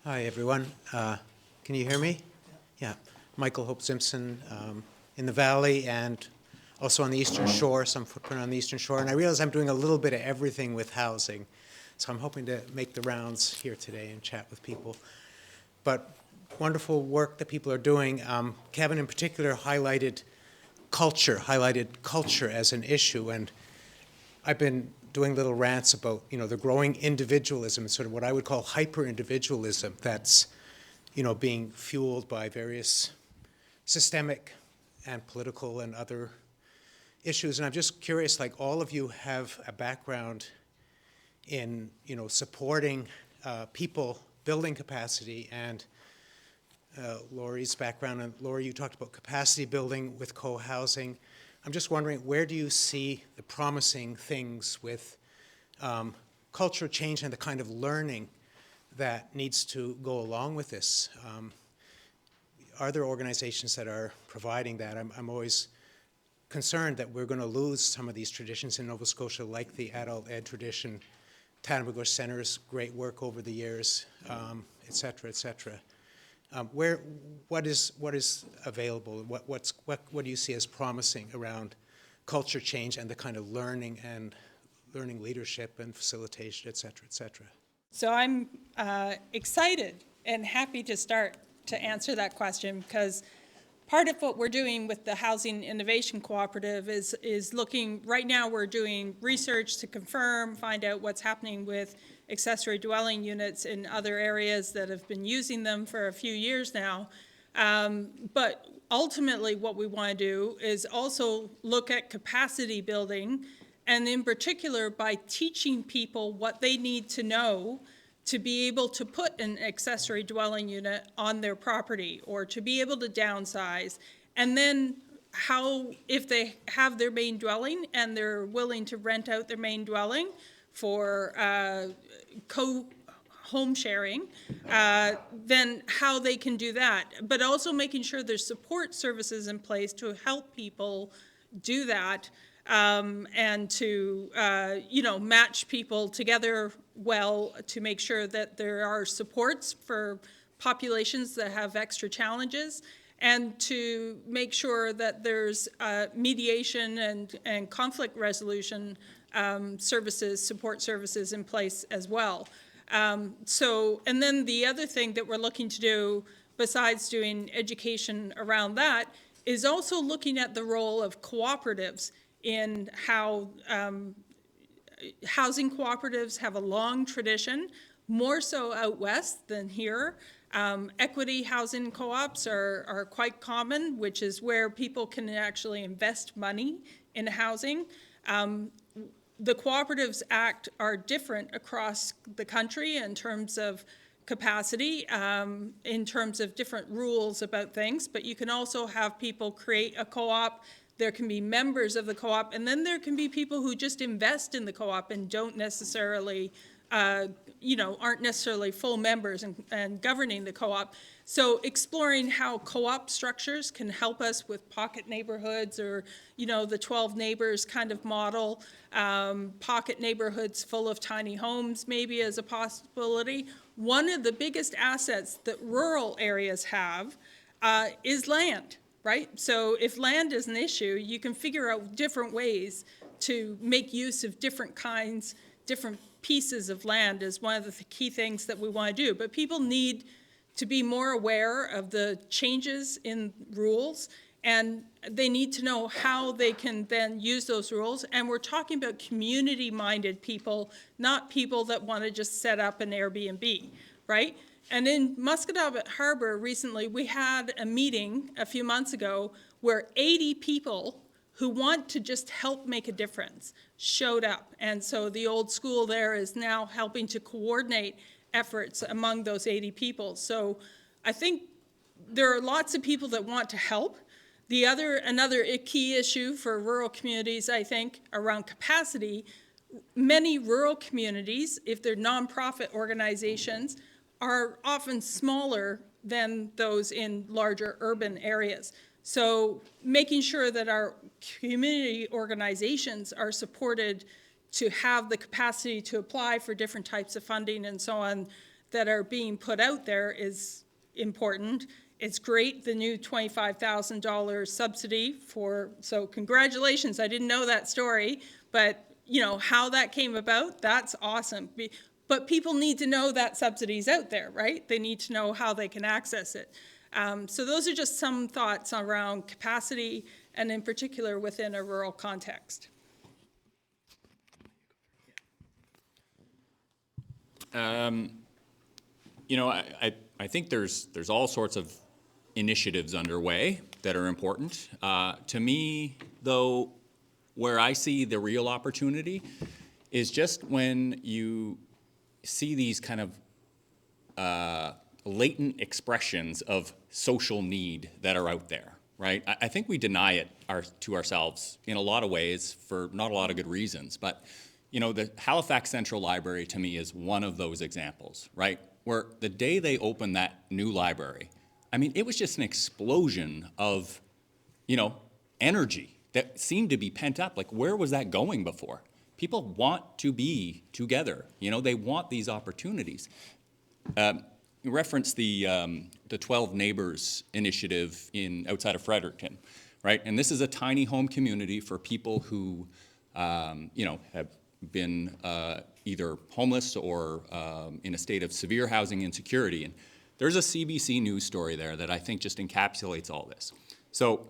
Hi, everyone. Can you hear me? Yeah. Michael Hope Simpson in the Valley and also on the Eastern Shore, some footprint on the Eastern Shore. And I realize I'm doing a little bit of everything with housing. So I'm hoping to make the rounds here today and chat with people. But wonderful work that people are doing. Kevin in particular highlighted culture as an issue. And I've been doing little rants about, the growing individualism, sort of what I would call hyper-individualism that's, being fueled by various systemic and political and other issues. And I'm just curious, like all of you have a background in, supporting people, building capacity, and Laurie's background. And Laurie, you talked about capacity building with co-housing. I'm just wondering, where do you see the promising things with culture change and the kind of learning that needs to go along with this? Are there organizations that are providing that? I'm always concerned that we're going to lose some of these traditions in Nova Scotia, like the adult ed tradition, Tannenberg Center's great work over the years, et cetera, et cetera. What is available? What do you see as promising around culture change and the kind of learning leadership and facilitation, et cetera, et cetera? So I'm excited and happy to start to answer that question, because part of what we're doing with the Housing Innovation Cooperative is looking, right now we're doing research to confirm, find out what's happening with accessory dwelling units in other areas that have been using them for a few years now. But ultimately what we want to do is also look at capacity building, and in particular by teaching people what they need to know to be able to put an accessory dwelling unit on their property or to be able to downsize. And then how, if they have their main dwelling and they're willing to rent out their main dwelling for home sharing, then how they can do that. But also making sure there's support services in place to help people do that, and to match people together well to make sure that there are supports for populations that have extra challenges, and to make sure that there's mediation and conflict resolution support services in place as well. And then the other thing that we're looking to do, besides doing education around that, is also looking at the role of cooperatives in how housing cooperatives have a long tradition, more so out west than here. Equity housing co-ops are quite common, which is where people can actually invest money in housing. The Cooperatives Act are different across the country in terms of capacity, in terms of different rules about things, but you can also have people create a co-op. There can be members of the co-op, and then there can be people who just invest in the co-op and don't necessarily, aren't necessarily full members and governing the co-op. So exploring how co-op structures can help us with pocket neighborhoods, or, the 12 neighbors kind of model, pocket neighborhoods full of tiny homes maybe as a possibility. One of the biggest assets that rural areas have is land. Right? So if land is an issue, you can figure out different ways to make use of different pieces of land is one of the key things that we want to do. But people need to be more aware of the changes in rules, and they need to know how they can then use those rules. And we're talking about community-minded people, not people that want to just set up an Airbnb, right? And in Musquodoboit Harbour recently, we had a meeting a few months ago where 80 people who want to just help make a difference showed up. And so the old school there is now helping to coordinate efforts among those 80 people. So I think there are lots of people that want to help. Another key issue for rural communities, I think, around capacity, many rural communities, if they're nonprofit organizations, are often smaller than those in larger urban areas. So making sure that our community organizations are supported to have the capacity to apply for different types of funding and so on, that are being put out there is important. It's great, the new $25,000 subsidy so congratulations, I didn't know that story, but how that came about, that's awesome. But people need to know that subsidy's out there, right? They need to know how they can access it. So those are just some thoughts around capacity, and in particular within a rural context. I think there's all sorts of initiatives underway that are important. To me, though, where I see the real opportunity is just when you see these kind of latent expressions of social need that are out there, right? I think we deny it to ourselves in a lot of ways for not a lot of good reasons. But, the Halifax Central Library to me is one of those examples, right? Where the day they opened that new library, it was just an explosion of, energy that seemed to be pent up. Like, where was that going before? People want to be together. They want these opportunities. You referenced the 12 Neighbors initiative outside of Fredericton, right? And this is a tiny home community for people who, have been either homeless or in a state of severe housing insecurity. And there's a CBC News story there that I think just encapsulates all this. So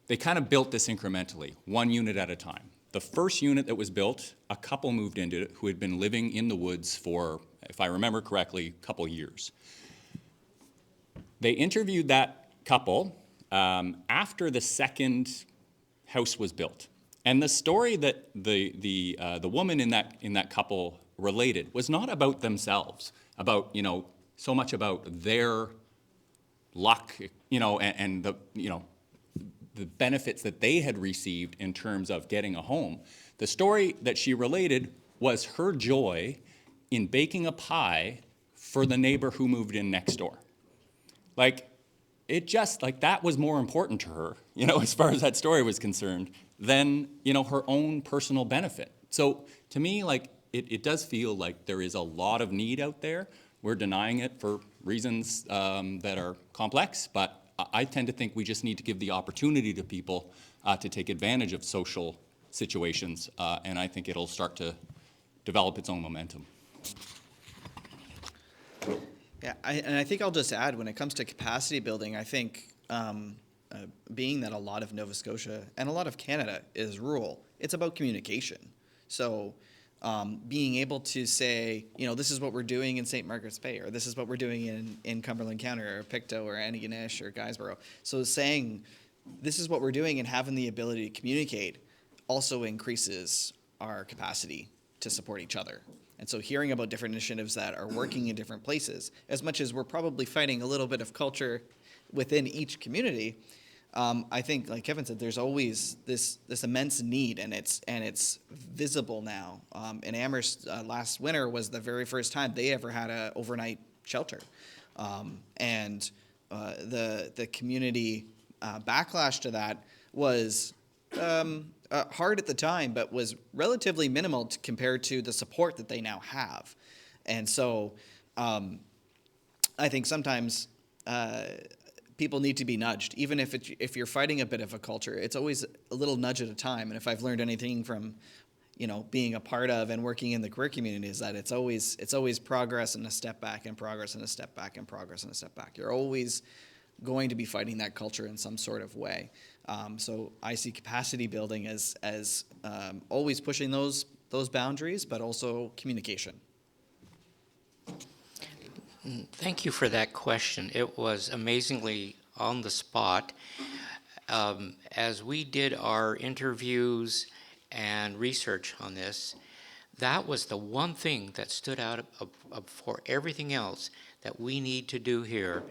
they kind of built this incrementally, one unit at a time. The first unit that was built, a couple moved into it who had been living in the woods for, if I remember correctly, a couple years. They interviewed that couple after the second house was built. And the story that the woman in that couple related was not about themselves, about, so much about their luck, and the benefits that they had received in terms of getting a home. The story that she related was her joy in baking a pie for the neighbor who moved in next door. That was more important to her, as far as that story was concerned, than, her own personal benefit. So to me, it does feel like there is a lot of need out there. We're denying it for reasons that are complex, but I tend to think we just need to give the opportunity to people to take advantage of social situations, and I think it'll start to develop its own momentum. Yeah, I think I'll just add, when it comes to capacity building, I think being that a lot of Nova Scotia and a lot of Canada is rural, it's about communication. So being able to say, this is what we're doing in St. Margaret's Bay, or this is what we're doing in Cumberland County, or Pictou, or Antigonish, or Guysborough. So saying, this is what we're doing, and having the ability to communicate also increases our capacity to support each other. And so hearing about different initiatives that are working in different places, as much as we're probably fighting a little bit of culture within each community, I think, like Kevin said, there's always this immense need, and it's visible now. In Amherst, last winter was the very first time they ever had an overnight shelter, and the community backlash to that was hard at the time, but was relatively minimal compared to the support that they now have. And so I think sometimes people need to be nudged. Even if you're fighting a bit of a culture, it's always a little nudge at a time. And if I've learned anything from being a part of and working in the queer community, is that it's always progress and a step back, and progress and a step back, and progress and a step back. You're always going to be fighting that culture in some sort of way. So I see capacity building as always pushing those boundaries, but also communication. Thank you for that question. It was amazingly on the spot. As we did our interviews and research on this, that was the one thing that stood out for everything else that we need to do here,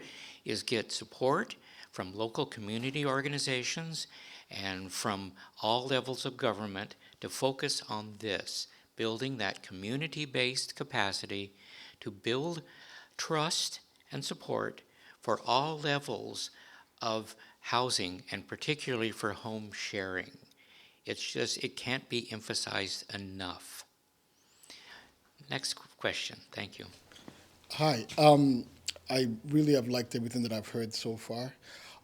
is get support from local community organizations and from all levels of government to focus on this, building that community-based capacity to build trust and support for all levels of housing, and particularly for home sharing. It can't be emphasized enough. Next question, thank you. Hi. I really have liked everything that I've heard so far.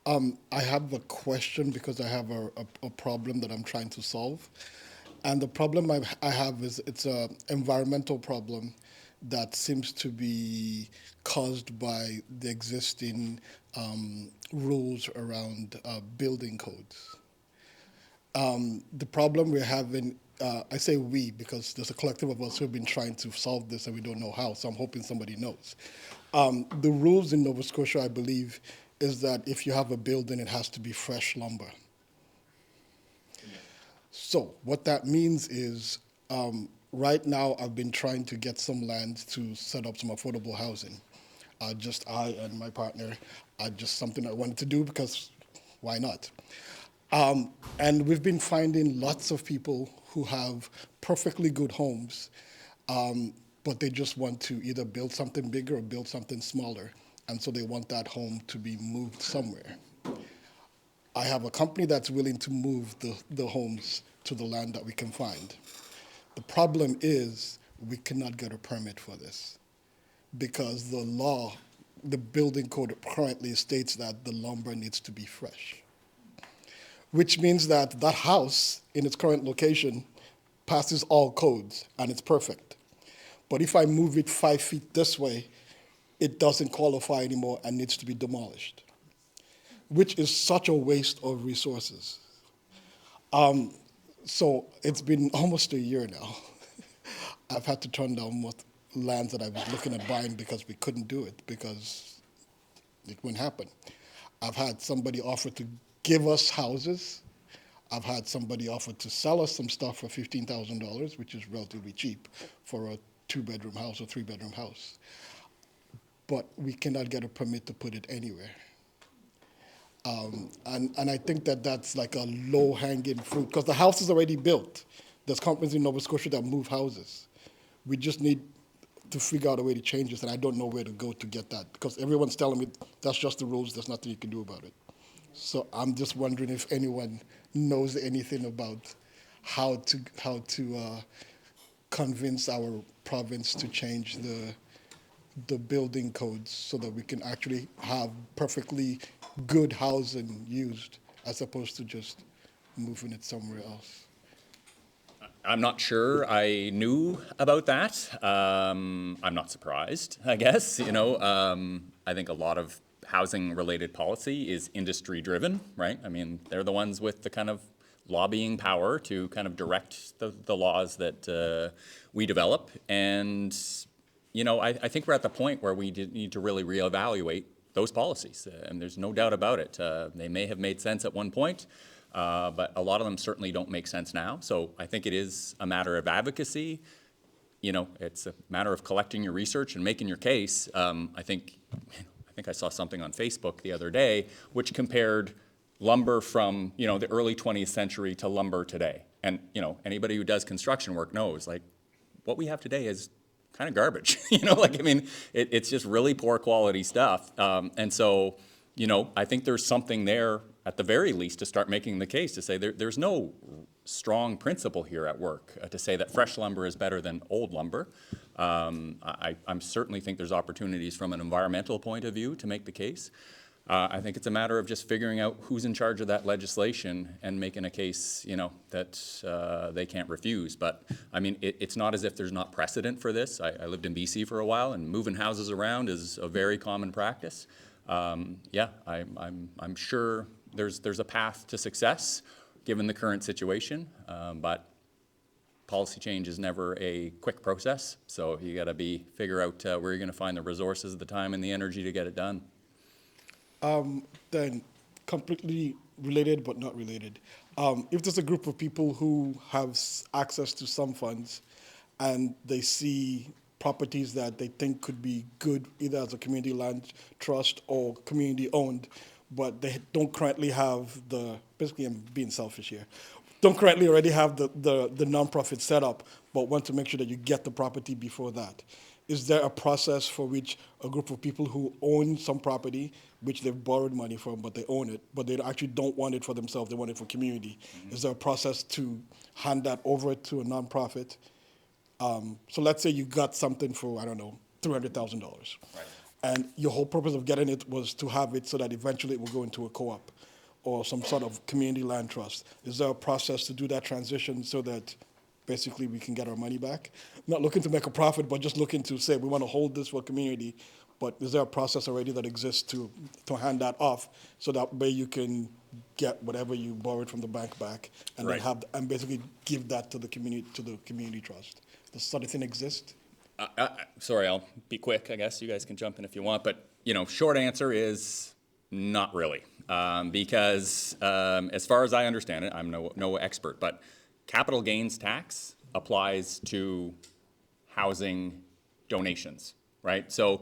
I have a question because I have a problem that I'm trying to solve. And the problem I have is it's an environmental problem that seems to be caused by the existing rules around building codes. The problem we're having, I say we because there's a collective of us who have been trying to solve this and we don't know how, so I'm hoping somebody knows. The rules in Nova Scotia, I believe, is that if you have a building, it has to be fresh lumber. So what that means is, right now I've been trying to get some land to set up some affordable housing. Just I and my partner, just something I wanted to do because why not? And we've been finding lots of people who have perfectly good homes, but they just want to either build something bigger or build something smaller. And so they want that home to be moved somewhere. I have a company that's willing to move the homes to the land that we can find. The problem is we cannot get a permit for this because the law, the building code currently states that the lumber needs to be fresh, which means that that house in its current location passes all codes and it's perfect. But if I move it 5 feet this way, it doesn't qualify anymore and needs to be demolished, which is such a waste of resources. So it's been almost a year now. I've had to turn down most lands that I was looking at buying because we couldn't do it because it wouldn't happen. I've had somebody offer to give us houses. I've had somebody offer to sell us some stuff for $15,000, which is relatively cheap for a 2-bedroom house or 3-bedroom house. But we cannot get a permit to put it anywhere. And I think that that's like a low-hanging fruit because the house is already built. There's companies in Nova Scotia that move houses. We just need to figure out a way to change this, and I don't know where to go to get that because everyone's telling me that's just the rules, there's nothing you can do about it. So I'm just wondering if anyone knows anything about how to convince our province to change the building codes so that we can actually have perfectly good housing used as opposed to just moving it somewhere else. I'm not sure I knew about that. I'm not surprised, I guess. I think a lot of housing-related policy is industry-driven, right? I mean, they're the ones with the kind of lobbying power to kind of direct the laws that we develop. And, I think we're at the point where we need to really reevaluate those policies. And there's no doubt about it. They may have made sense at one point, but a lot of them certainly don't make sense now. So I think it is a matter of advocacy. It's a matter of collecting your research and making your case. I think I saw something on Facebook the other day which compared lumber from, the early 20th century to lumber today. And, anybody who does construction work knows, like, what we have today is kind of garbage. It's just really poor quality stuff. And so, I think there's something there at the very least to start making the case to say there's no strong principle here at work to say that fresh lumber is better than old lumber. I certainly think there's opportunities from an environmental point of view to make the case. I think it's a matter of just figuring out who's in charge of that legislation and making a case, that they can't refuse. But I mean, it's not as if there's not precedent for this. I lived in BC for a while, and moving houses around is a very common practice. I'm sure there's a path to success given the current situation, but policy change is never a quick process. So you got to figure out where you're going to find the resources, the time, and the energy to get it done. Then, completely related but not related. If there's a group of people who have access to some funds and they see properties that they think could be good either as a community land trust or community owned, but they don't currently have basically I'm being selfish here, don't currently already have the nonprofit set up, but want to make sure that you get the property before that. Is there a process for which a group of people who own some property, which they've borrowed money from, but they own it, but they actually don't want it for themselves, they want it for community? Mm-hmm. Is there a process to hand that over to a nonprofit? So let's say you got something for, I don't know, $300,000. Right. And your whole purpose of getting it was to have it so that eventually it will go into a co-op or some sort of community land trust. Is there a process to do that transition so that basically we can get our money back? Not looking to make a profit, but just looking to say we want to hold this for community, but is there a process already that exists to hand that off so that way you can get whatever you borrowed from the bank back and Right. then and basically give that to the community trust? Does such a thing exist? Sorry, I'll be quick, I guess. You guys can jump in if you want. But, short answer is not really. Because as far as I understand it, I'm no expert, but capital gains tax applies to housing donations, right? So,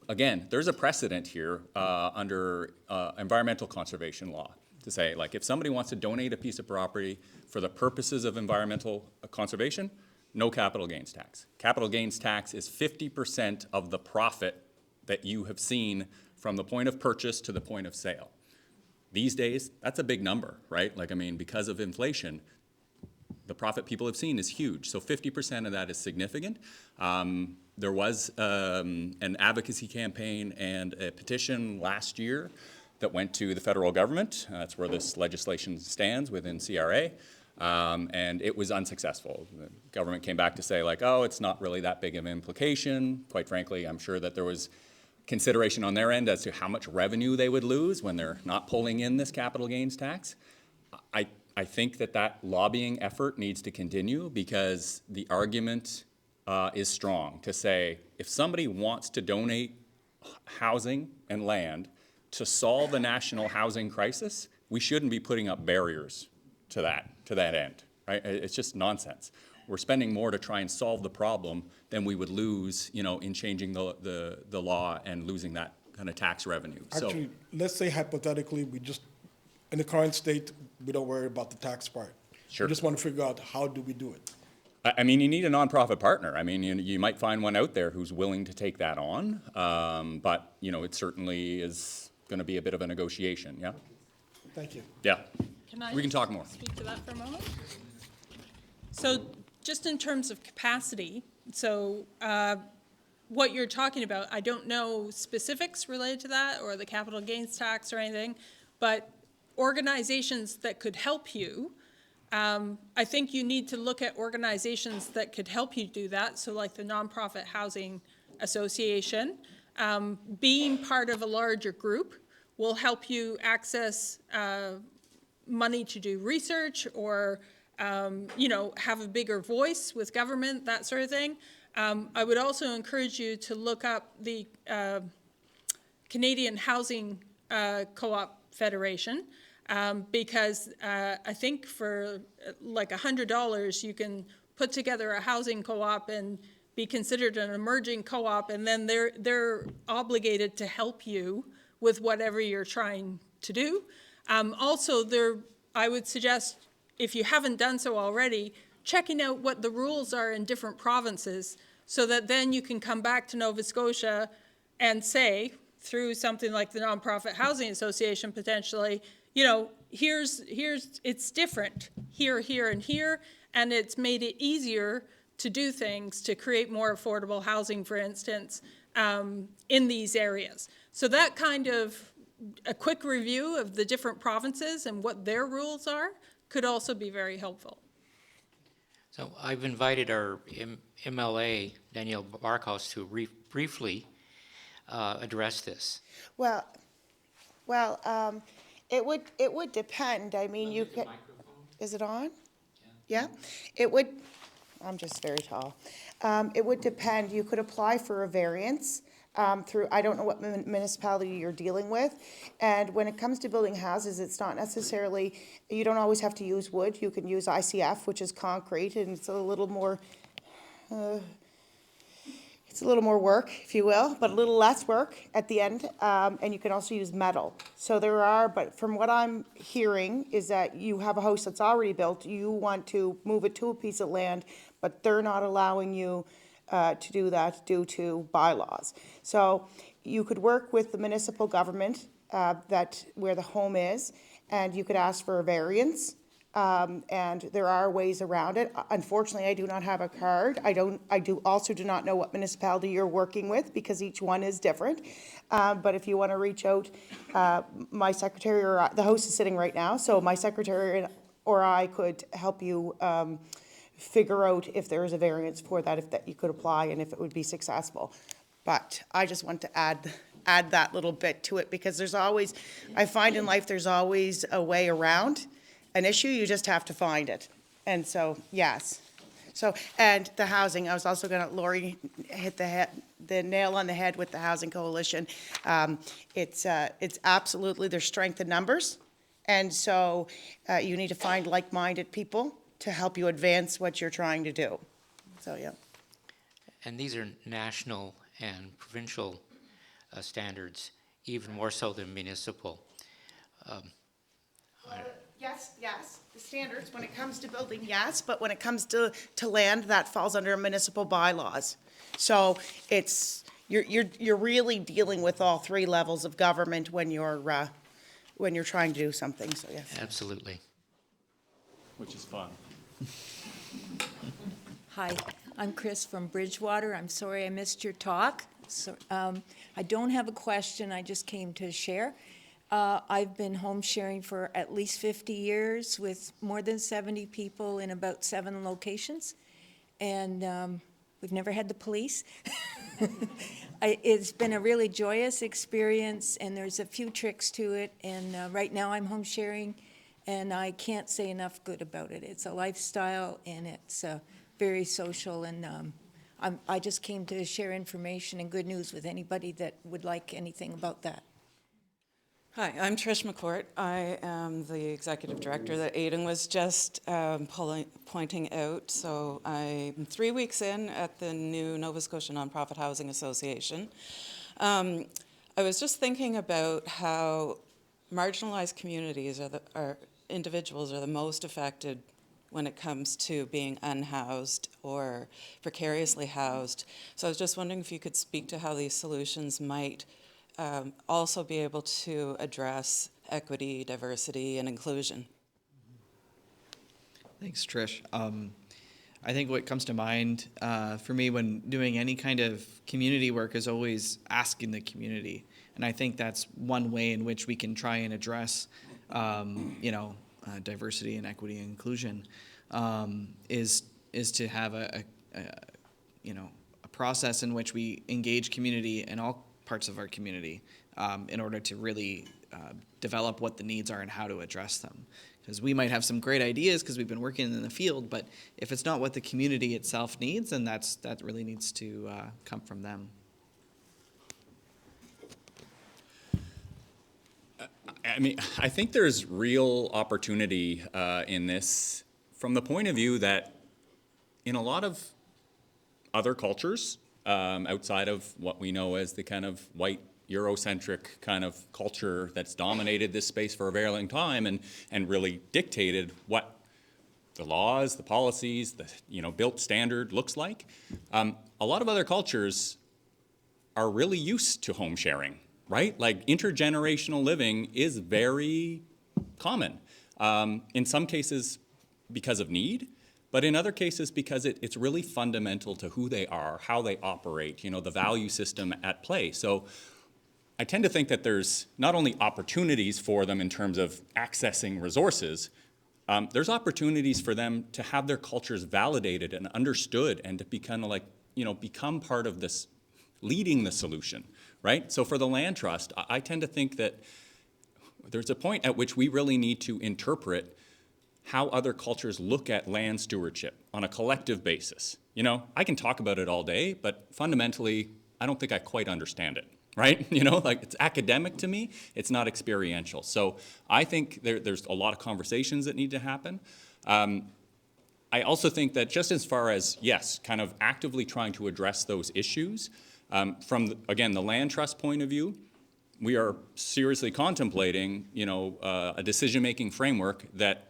again, there's a precedent here under environmental conservation law to say, like, if somebody wants to donate a piece of property for the purposes of environmental conservation, no capital gains tax. Capital gains tax is 50% of the profit that you have seen from the point of purchase to the point of sale. These days, that's a big number, right? Like, I mean, because of inflation, the profit people have seen is huge. So 50% of that is significant. There was an advocacy campaign and a petition last year that went to the federal government. That's where this legislation stands within CRA. And it was unsuccessful. The government came back to say, like, oh, it's not really that big of an implication. Quite frankly, I'm sure that there was consideration on their end as to how much revenue they would lose when they're not pulling in this capital gains tax. I think that lobbying effort needs to continue because the argument is strong to say if somebody wants to donate housing and land to solve the national housing crisis, we shouldn't be putting up barriers to that end, right? It's just nonsense. We're spending more to try and solve the problem than we would lose, in changing the law and losing that kind of tax revenue. Actually, let's say hypothetically, in the current state, we don't worry about the tax part. Sure. We just want to figure out how do we do it. I mean, you need a nonprofit partner. I mean, you might find one out there who's willing to take that on, but, it certainly is going to be a bit of a negotiation, yeah? Thank you. Yeah. We can talk more. Speak to that for a moment? So just in terms of capacity, what you're talking about, I don't know specifics related to that or the capital gains tax or anything, but organizations that could help you, I think you need to look at organizations that could help you do that. So like the Nonprofit Housing Association, being part of a larger group will help you access money to do research or, have a bigger voice with government, that sort of thing. I would also encourage you to look up the Canadian Housing Co-op Federation because I think for like $100 you can put together a housing co-op and be considered an emerging co-op, and then they're obligated to help you with whatever you're trying to do. Also, I would suggest, if you haven't done so already, checking out what the rules are in different provinces so that then you can come back to Nova Scotia and say, through something like the Nonprofit Housing Association potentially, it's different here, here, and here, and it's made it easier to do things to create more affordable housing, for instance, in these areas. So that kind of a quick review of the different provinces and what their rules are could also be very helpful. So I've invited our MLA, Danielle Barkhouse, to briefly address this. Well, it would depend. I mean, you could. Is it on? Yeah. It would. I'm just very tall. It would depend. You could apply for a variance through. I don't know what municipality you're dealing with, and when it comes to building houses, it's not necessarily. You don't always have to use wood. You can use ICF, which is concrete, and it's a little more. It's a little more work, if you will, but a little less work at the end, and you can also use metal. So there are, but from what I'm hearing is that you have a house that's already built, you want to move it to a piece of land, but they're not allowing you to do that due to bylaws. So you could work with the municipal government where the home is, and you could ask for a variance and there are ways around it. Unfortunately, I do not have a card. I also do not know what municipality you're working with, because each one is different. But if you want to reach out, my secretary, or the host is sitting right now, so my secretary or I could help you figure out if there is a variance for that, if that you could apply, and if it would be successful. But I just want to add that little bit to it, because there's always, I find in life there's always a way around an issue, you just have to find it. And so, yes. So, and the housing, I was also going to, Laurie hit the nail on the head with the Housing Coalition. It's absolutely, there's strength in numbers. And so you need to find like-minded people to help you advance what you're trying to do. So, yeah. And these are national and provincial standards, even more so than municipal. Yes, the standards, when it comes to building, yes, but when it comes to land, that falls under municipal bylaws. So you're really dealing with all three levels of government when you're trying to do something, so yes. Absolutely. Which is fun. Hi, I'm Chris from Bridgewater. I'm sorry I missed your talk. So, I don't have a question, I just came to share. I've been home sharing for at least 50 years with more than 70 people in about 7 locations. And we've never had the police. It's been a really joyous experience, and there's a few tricks to it. And right now I'm home sharing, and I can't say enough good about it. It's a lifestyle, and it's very social, and I just came to share information and good news with anybody that would like anything about that. Hi, I'm Trish McCourt. I am the executive director that Aiden was just pointing out. So I'm 3 weeks in at the new Nova Scotia Nonprofit Housing Association. I was just thinking about how marginalized communities are individuals are the most affected when it comes to being unhoused or precariously housed. So I was just wondering if you could speak to how these solutions might also be able to address equity, diversity, and inclusion. Thanks, Trish. I think what comes to mind for me when doing any kind of community work is always asking the community. And I think that's one way in which we can try and address, diversity and equity and inclusion, is to have a process in which we engage community in all parts of our community in order to really develop what the needs are and how to address them. Because we might have some great ideas because we've been working in the field, but if it's not what the community itself needs, then that really needs to come from them. I mean, I think there's real opportunity in this from the point of view that in a lot of other cultures, outside of what we know as the kind of white Eurocentric kind of culture that's dominated this space for a very long time and really dictated what the laws, the policies, the built standard looks like. A lot of other cultures are really used to home sharing, right? Like intergenerational living is very common. In some cases because of need, but in other cases because it's really fundamental to who they are, how they operate, the value system at play. So I tend to think that there's not only opportunities for them in terms of accessing resources, there's opportunities for them to have their cultures validated and understood and to be kind of like, become part of this, leading the solution, right? So for the land trust, I tend to think that there's a point at which we really need to interpret how other cultures look at land stewardship on a collective basis. I can talk about it all day, but fundamentally, I don't think I quite understand it, right? It's academic to me, it's not experiential. So I think there's a lot of conversations that need to happen. I also think that just as far as, yes, kind of actively trying to address those issues, from, again, the land trust point of view, we are seriously contemplating, a decision-making framework that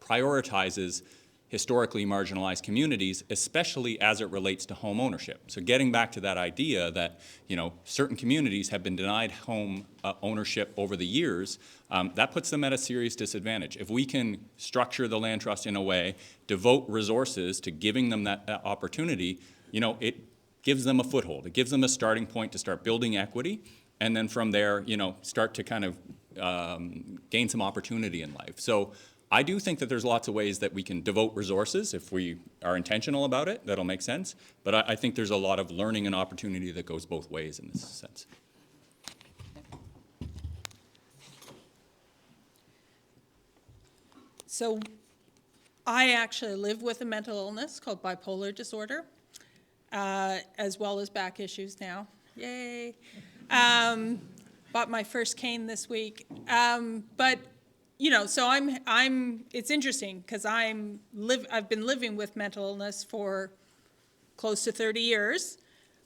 prioritizes historically marginalized communities, especially as it relates to home ownership. So getting back to that idea that, certain communities have been denied home ownership over the years, that puts them at a serious disadvantage. If we can structure the land trust in a way, devote resources to giving them that opportunity, it gives them a foothold. It gives them a starting point to start building equity, and then from there, start to kind of gain some opportunity in life. So I do think that there's lots of ways that we can devote resources if we are intentional about it. That'll make sense. But I think there's a lot of learning and opportunity that goes both ways in this sense. So I actually live with a mental illness called bipolar disorder, as well as back issues now. Yay. Bought my first cane this week. But so it's interesting because I've been living with mental illness for close to 30 years.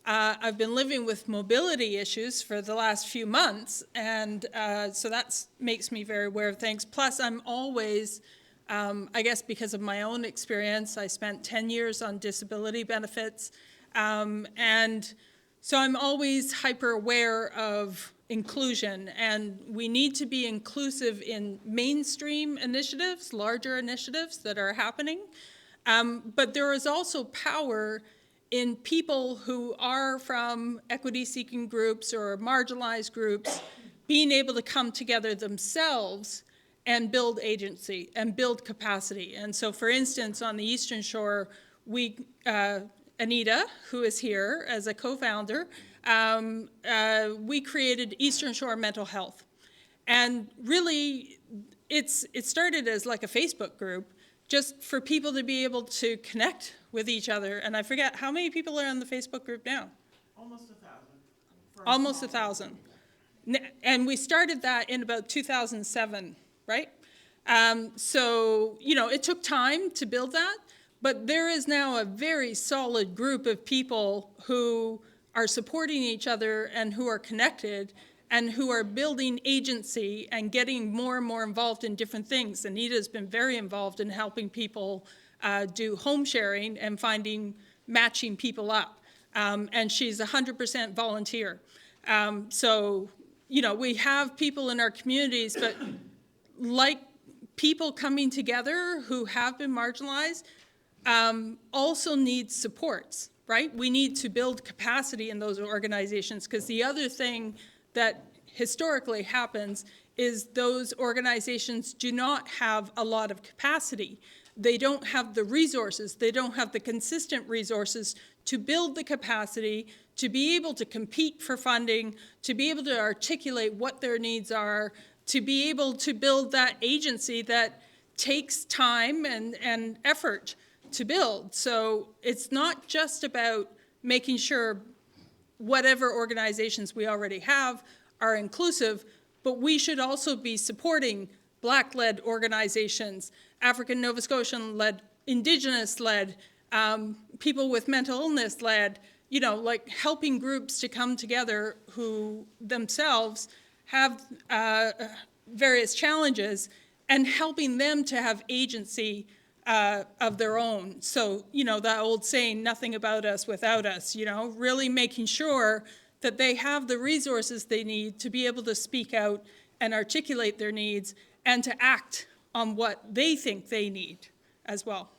I've been living with mobility issues for the last few months, and so that makes me very aware of things. Plus, I'm always, I guess because of my own experience, I spent 10 years on disability benefits, and so I'm always hyper aware of inclusion, and we need to be inclusive in mainstream initiatives, larger initiatives that are happening. But there is also power in people who are from equity-seeking groups or marginalized groups being able to come together themselves and build agency and build capacity. And so, for instance, on the Eastern Shore, Anita, who is here as a co-founder, we created Eastern Shore Mental Health. And really, it started as like a Facebook group, just for people to be able to connect with each other. And I forget, how many people are on the Facebook group now? Almost 1,000. Almost 1,000. And we started that in about 2007, right? So, it took time to build that, but there is now a very solid group of people who are supporting each other and who are connected and who are building agency and getting more and more involved in different things. Anita's been very involved in helping people do home sharing and matching people up. And she's 100% volunteer. So, we have people in our communities, but like people coming together who have been marginalized also need supports, right? We need to build capacity in those organizations, because the other thing that historically happens is those organizations do not have a lot of capacity. They don't have the resources, they don't have the consistent resources to build the capacity, to be able to compete for funding, to be able to articulate what their needs are, to be able to build that agency that takes time and effort to build. So it's not just about making sure whatever organizations we already have are inclusive, but we should also be supporting Black-led organizations, African Nova Scotian-led, Indigenous-led, people with mental illness-led, like helping groups to come together who themselves have various challenges and helping them to have agency of their own. So, that old saying, nothing about us without us, really making sure that they have the resources they need to be able to speak out and articulate their needs and to act on what they think they need as well.